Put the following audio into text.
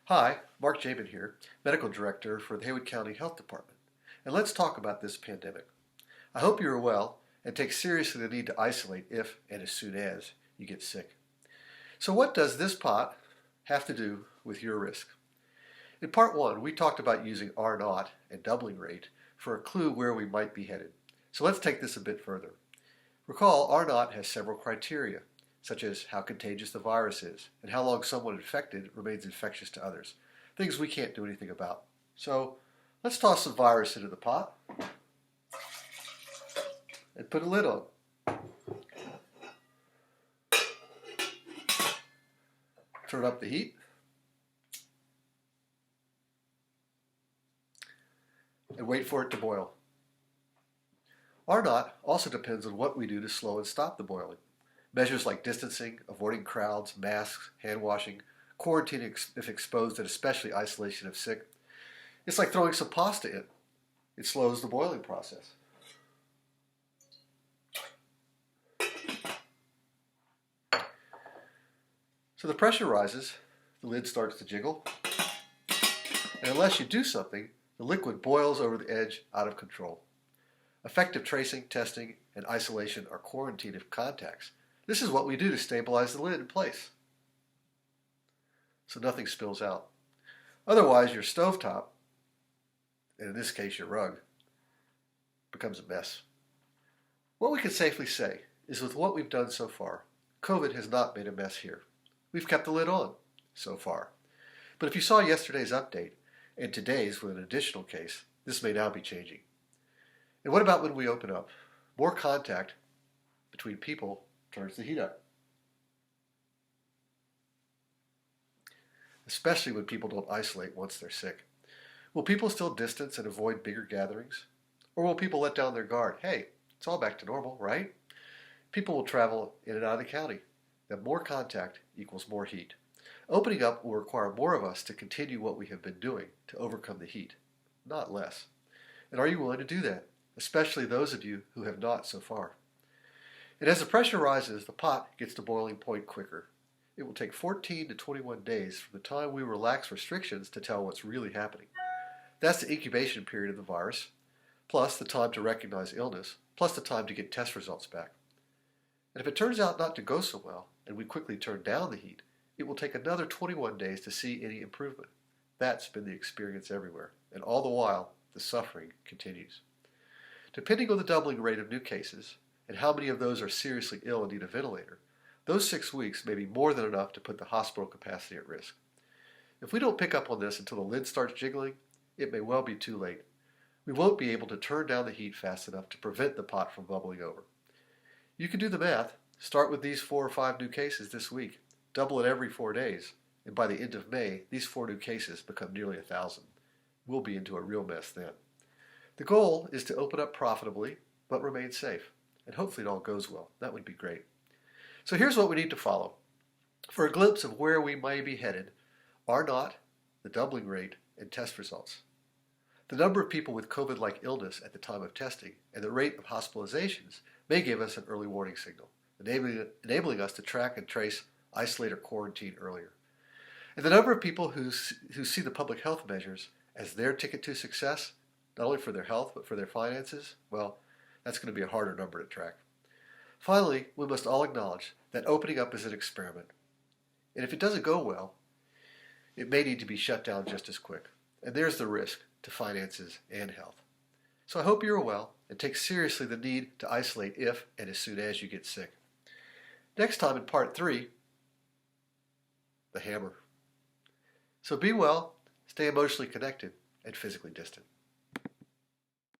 Hi, Mark Jaben here, Medical Director for the Haywood County Health Department. And let's talk about this pandemic. I hope you are well and take seriously the need to isolate if and as soon as you get sick. So what does this pot have to do with your risk? In part one, we talked about using R0 and doubling rate for a clue where we might be headed. So let's take this a bit further. Recall, R0 has several criteria, such as how contagious the virus is and how long someone infected remains infectious to others, things we can't do anything about. So let's toss some virus into the pot and put a lid on. Turn up the heat. And wait for it to boil. R0 also depends on what we do to slow and stop the boiling. Measures like distancing, avoiding crowds, masks, hand washing, quarantining if exposed, and especially isolation if sick. It's like throwing some pasta in. It slows the boiling process. So the pressure rises, the lid starts to jiggle, and unless you do something, the liquid boils over the edge out of control. Effective tracing, testing, and isolation are quarantine of contacts. This is what we do to stabilize the lid in place, so nothing spills out. Otherwise, your stovetop, and in this case your rug, becomes a mess. What we can safely say is with what we've done so far, COVID has not made a mess here. We've kept the lid on so far. But if you saw yesterday's update and today's with an additional case, this may now be changing. And what about when we open up? More contact between people turns the heat up. Especially when people don't isolate once they're sick. Will people still distance and avoid bigger gatherings? Or will people let down their guard? Hey, it's all back to normal, right? People will travel in and out of the county. That more contact equals more heat. Opening up will require more of us to continue what we have been doing to overcome the heat, not less. And are you willing to do that? Especially those of you who have not so far. And as the pressure rises, the pot gets to boiling point quicker. It will take 14 to 21 days from the time we relax restrictions to tell what's really happening. That's the incubation period of the virus, plus the time to recognize illness, plus the time to get test results back. And if it turns out not to go so well, and we quickly turn down the heat, it will take another 21 days to see any improvement. That's been the experience everywhere, and all the while, the suffering continues. Depending on the doubling rate of new cases, and how many of those are seriously ill and need a ventilator, those 6 weeks may be more than enough to put the hospital capacity at risk. If we don't pick up on this until the lid starts jiggling, it may well be too late. We won't be able to turn down the heat fast enough to prevent the pot from bubbling over. You can do the math. Start with these 4 or 5 new cases this week. Double it every 4 days. And by the end of May, these 4 new cases become nearly 1,000. We'll be into a real mess then. The goal is to open up profitably, but remain safe. And hopefully it all goes well. That would be great. So here's what we need to follow. For a glimpse of where we may be headed, R0, the doubling rate, and test results. The number of people with COVID-like illness at the time of testing and the rate of hospitalizations may give us an early warning signal, enabling us to track and trace, isolate, or quarantine earlier. And the number of people who see the public health measures as their ticket to success, not only for their health but for their finances, well, that's going to be a harder number to track. Finally, we must all acknowledge that opening up is an experiment. And if it doesn't go well, it may need to be shut down just as quick. And there's the risk to finances and health. So I hope you're well and take seriously the need to isolate if and as soon as you get sick. Next time in part 3, the hammer. So be well, stay emotionally connected, and physically distant.